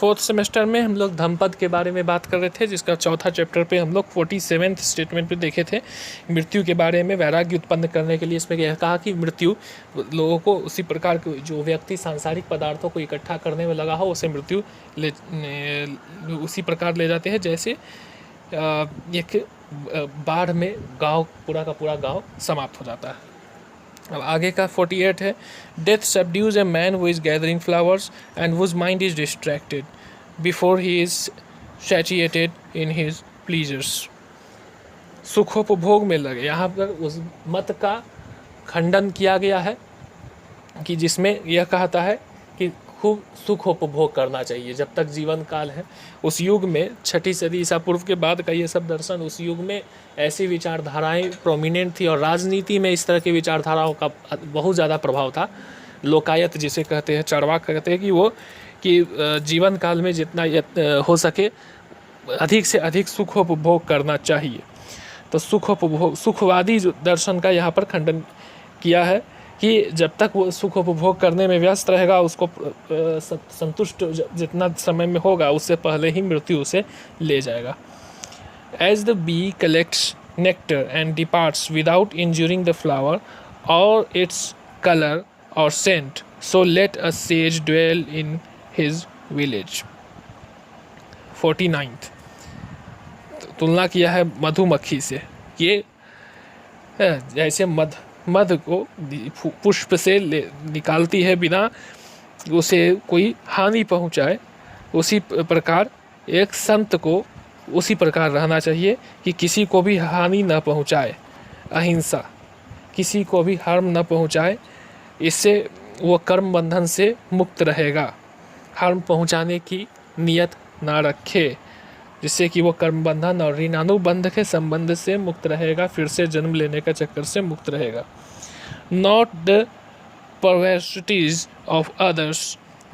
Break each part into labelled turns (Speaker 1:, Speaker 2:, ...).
Speaker 1: Fourth semester में हम लोग धम्मपद के बारे में बात कर रहे थे, जिसका चौथा चैप्टर पे हम लोग 47th स्टेटमेंट पे देखे थे मृत्यु के बारे में। वैराग्य उत्पन्न करने के लिए इसमें यह कहा कि मृत्यु लोगों को उसी प्रकार के जो व्यक्ति सांसारिक पदार्थों को इकट्ठा करने में लगा हो उसे मृत्यु उसी प्रकार ले जाते हैं जैसे एक बाढ़ में गांव पूरा का पूरा गांव समाप्त हो जाता है। अब आगे का 48 है, death subdues a man who is gathering flowers and whose mind is distracted before he is satiated in his pleasures. सुखोपभोग में लगे, यहाँ पर उस मत का खंडन किया गया है कि जिसमें यह कहता है कि खूब सुखोपभोग करना चाहिए जब तक जीवन काल है। उस युग में 6ठी सदी ईसा पूर्व के बाद का ये सब दर्शन, उस युग में ऐसी विचारधाराएं प्रोमिनेंट थी और राजनीति में इस तरह की विचारधाराओं का बहुत ज़्यादा प्रभाव था। लोकायत जिसे कहते हैं, चार्वाक कहते हैं कि जीवन काल में जितना हो सके अधिक से अधिक सुखोपभोग करना चाहिए। तो सुखवादी दर्शन का यहाँ पर खंडन किया है कि जब तक वो सुख उपभोग करने में व्यस्त रहेगा, उसको संतुष्ट जितना समय में होगा उससे पहले ही मृत्यु उसे ले जाएगा। As the bee collects nectar and departs without injuring the flower or its colour or scent, so let a sage dwell in his village. 49th तुलना किया है मधुमक्खी से। ये जैसे मध को पुष्प से निकालती है बिना उसे कोई हानि पहुंचाए, उसी प्रकार एक संत को उसी प्रकार रहना चाहिए कि किसी को भी हानि न पहुंचाए, अहिंसा, किसी को भी हार्म न पहुंचाए। इससे वो कर्म बंधन से मुक्त रहेगा। हार्म पहुंचाने की नियत ना रखे, जिससे कि वो कर्म बंधन और ऋणानुबंध के संबंध से मुक्त रहेगा, फिर से जन्म लेने का चक्कर से मुक्त रहेगा। Not the perversities of others,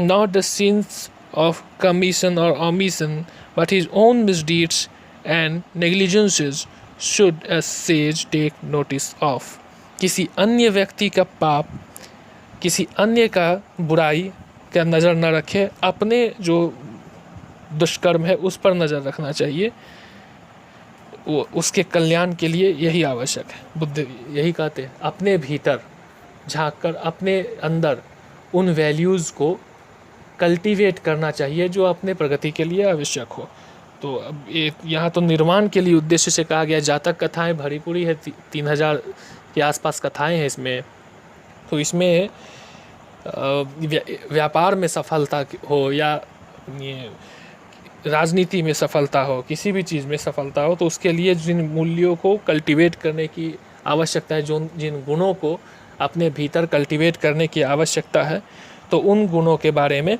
Speaker 1: not the sins of commission or omission, but his own misdeeds and negligences should a sage take notice of. किसी अन्य व्यक्ति का पाप, किसी अन्य का बुराई का नज़र न रखे, अपने जो दुष्कर्म है उस पर नज़र रखना चाहिए। वो उसके कल्याण के लिए यही आवश्यक है। बुद्ध यही कहते हैं, अपने भीतर झांक कर अपने अंदर उन वैल्यूज़ को कल्टीवेट करना चाहिए जो अपने प्रगति के लिए आवश्यक हो। तो अब यहाँ तो निर्माण के लिए उद्देश्य से कहा गया। जातक कथाएं भरी पूरी है, 3000 के आसपास कथाएं हैं इसमें। तो इसमें व्यापार में सफलता हो या ये राजनीति में सफलता हो, किसी भी चीज़ में सफलता हो, तो उसके लिए जिन मूल्यों को कल्टीवेट करने की आवश्यकता है, जो जिन गुणों को अपने भीतर कल्टीवेट करने की आवश्यकता है, तो उन गुणों के बारे में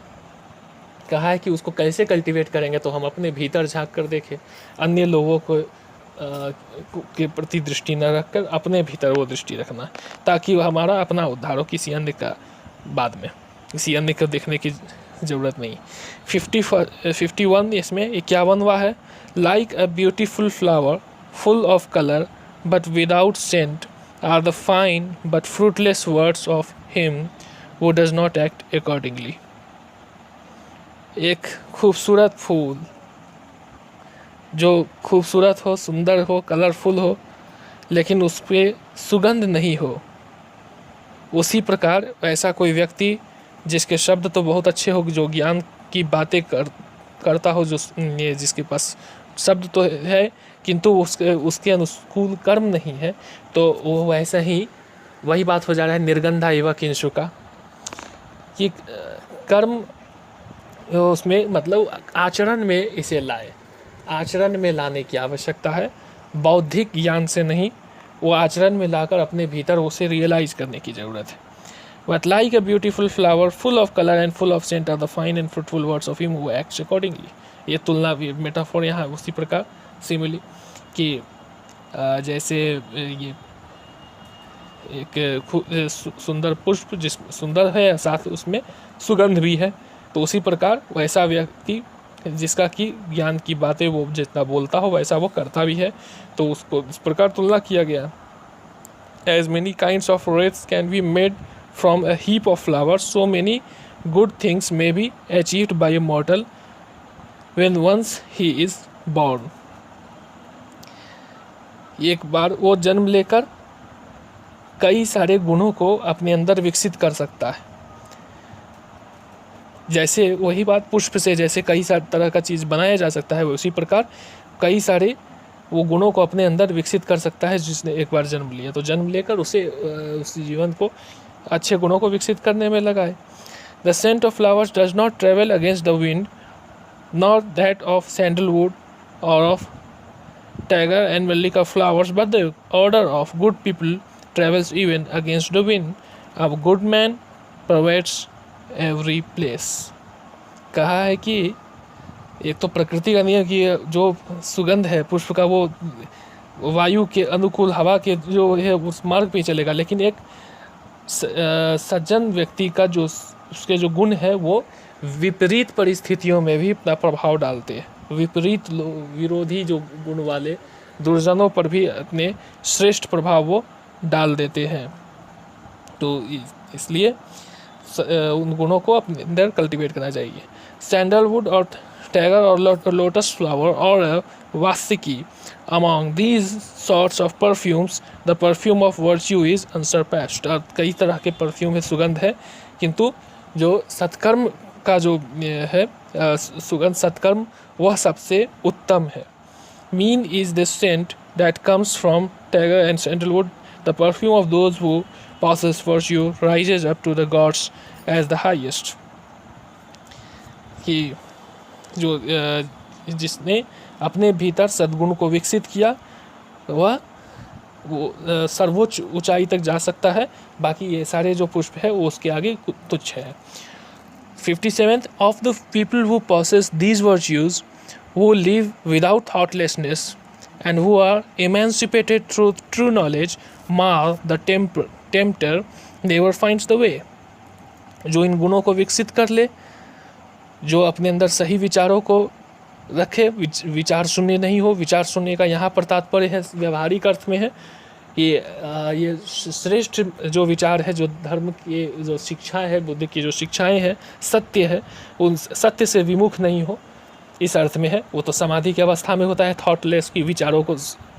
Speaker 1: कहा है कि उसको कैसे कल्टीवेट करेंगे। तो हम अपने भीतर झांक कर देखें, अन्य लोगों को के प्रति दृष्टि न रखकर अपने भीतर वो दृष्टि रखना, ताकि वो हमारा अपना उद्धार हो, किसी अन्य का बाद में, किसी अन्य को देखने की ज़रूरत नहीं। 51 इसमें 51वां है, like a beautiful flower full of colour but without scent are the fine but fruitless words of him who does not act accordingly. एक खूबसूरत फूल जो खूबसूरत हो, सुंदर हो, कलरफुल हो, लेकिन उस पर सुगंध नहीं हो, उसी प्रकार ऐसा कोई व्यक्ति जिसके शब्द तो बहुत अच्छे हो, जो ज्ञान की बातें करता हो, जो जिसके पास शब्द तो है किंतु उसके अनुकूल कर्म नहीं है, तो वो वैसा ही वही बात हो जा रहा है निर्गंधा एवं किंशुका, कि कर्म उसमें मतलब आचरण में इसे लाए, आचरण में लाने की आवश्यकता है, बौद्धिक ज्ञान से नहीं, वो आचरण में लाकर अपने भीतर उसे रियलाइज करने की ज़रूरत है। But like a beautiful flower full of color and full of scent are the fine and fruitful words of him who acts accordingly. ये तुलना मेटाफोर यहाँ उसी प्रकार सिमिली कि जैसे ये एक सुंदर पुष्प जिस सुंदर है साथ उसमें सुगंध भी है, तो उसी प्रकार वैसा व्यक्ति जिसका कि ज्ञान की बातें वो जितना बोलता हो वैसा वो करता भी है, तो उसको इस प्रकार तुलना किया गया। As many kinds of wreaths can be made from a heap of flowers, so many good things may be achieved by a mortal when once he is born। एक बार वो जन्म लेकर कई सारे गुणों को अपने अंदर विकसित कर सकता है। जैसे वही बात पुष्प से जैसे कई सारे तरह का चीज़ बनाया जा सकता है, उसी प्रकार कई सारे वो गुणों को अपने अंदर विकसित कर सकता है जिसने एक बार जन्म लिया। तो जन्म लेकर उसे उस जीवन को अच्छे गुणों को विकसित करने में लगाए। The scent of flowers does not travel against the wind not that of sandalwood or of tiger and mallika flowers but the odour of good people travels even against the wind. अब good man pervades every place. कहा है कि एक तो प्रकृति का नियम कि जो सुगंध है पुष्प का वो वायु के अनुकूल हवा के जो है उस मार्ग पे चलेगा, लेकिन एक सज्जन व्यक्ति का जो उसके जो गुण है वो विपरीत परिस्थितियों में भी अपना प्रभाव डालते हैं। विपरीत विरोधी जो गुण वाले दुर्जनों पर भी अपने श्रेष्ठ प्रभाव वो डाल देते हैं। तो इसलिए उन गुणों को अपने अंदर कल्टीवेट करना चाहिए। सैंडलवुड और टाइगर और लोटस फ्लावर और वासिकी among these sorts of perfumes the perfume of virtue is unsurpassed. और कई तरह के परफ्यूम है, सुगंध है, किंतु जो सत्कर्म का जो है सुगंध सत्कर्म वह सबसे उत्तम है। Mean is the scent that comes from tiger and sandalwood the perfume of those who possess virtue rises up to the gods as the highest। कि जो जिसने अपने भीतर सद्गुण को विकसित किया वह वो सर्वोच्च ऊंचाई तक जा सकता है, बाकी ये सारे जो पुष्प है वो उसके आगे तुच्छ है। 57 of the people who possess these virtues who live without thoughtlessness and who are emancipated through true knowledge mar the tempter never finds the way। जो इन गुणों को विकसित कर ले, जो अपने अंदर सही विचारों को रखे, विचार शून्य नहीं हो। विचार शून्य का यहाँ पर तात्पर्य है व्यावहारिक अर्थ में है ये श्रेष्ठ जो विचार है, जो धर्म की जो शिक्षा है, बुद्ध की जो शिक्षाएं हैं, सत्य है, उन सत्य से विमुख नहीं हो, इस अर्थ में है। वो तो समाधि की अवस्था में होता है। थॉटलेस की विचारों को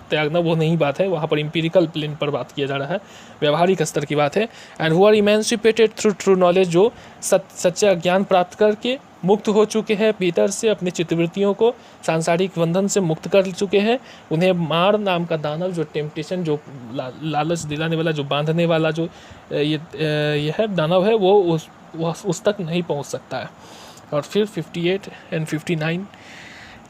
Speaker 1: त्यागना वो नहीं बात है, वहाँ पर इम्पीरिकल प्लेन पर बात किया जा रहा है, व्यावहारिक स्तर की बात है। And who are emancipated through true knowledge, जो सच्चा ज्ञान प्राप्त करके मुक्त हो चुके हैं, भीतर से अपनी चित्तवृत्तियों को सांसारिक बंधन से मुक्त कर चुके हैं। उन्हें मार नाम का दानव, जो टेम्पटेशन, जो लालच दिलाने वाला, जो बांधने वाला जो ये है दानव है, वो उस तक नहीं पहुँच सकता है। और फिर 58 and 59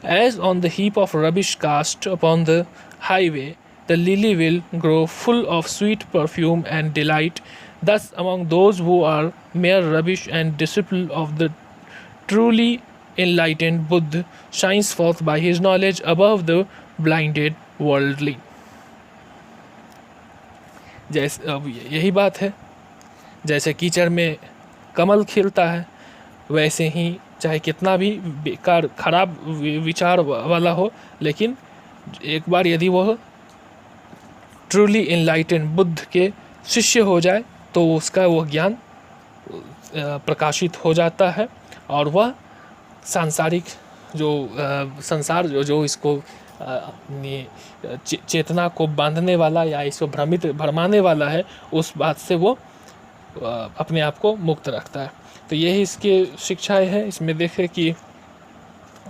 Speaker 1: As on the heap of rubbish cast upon the highway the lily will grow full of sweet perfume and delight, thus among those who are mere rubbish and disciple of the truly enlightened Buddha shines forth by his knowledge above the blinded worldly। जैसे अब यही बात है, जैसे कीचड़ में कमल खिलता है, वैसे ही चाहे कितना भी बेकार खराब विचार वाला हो, लेकिन एक बार यदि वह ट्रूली इनलाइटेंड बुद्ध के शिष्य हो जाए तो उसका वह ज्ञान प्रकाशित हो जाता है और वह सांसारिक जो संसार जो इसको अपनी चेतना को बांधने वाला या इसको भरमाने वाला है, उस बात से वो अपने आप को मुक्त रखता है। तो यही इसकी शिक्षाएं हैं। इसमें देखें कि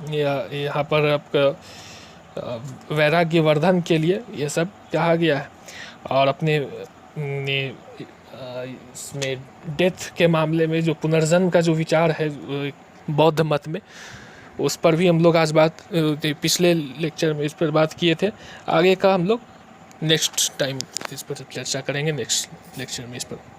Speaker 1: यहाँ पर आपका वैराग्य वर्धन के लिए ये सब कहा गया है। और अपने इसमें डेथ के मामले में जो पुनर्जन्म का जो विचार है बौद्ध मत में, उस पर भी हम लोग आज पिछले लेक्चर में इस पर बात किए थे। आगे का हम लोग नेक्स्ट टाइम इस पर चर्चा करेंगे, नेक्स्ट लेक्चर में इस पर।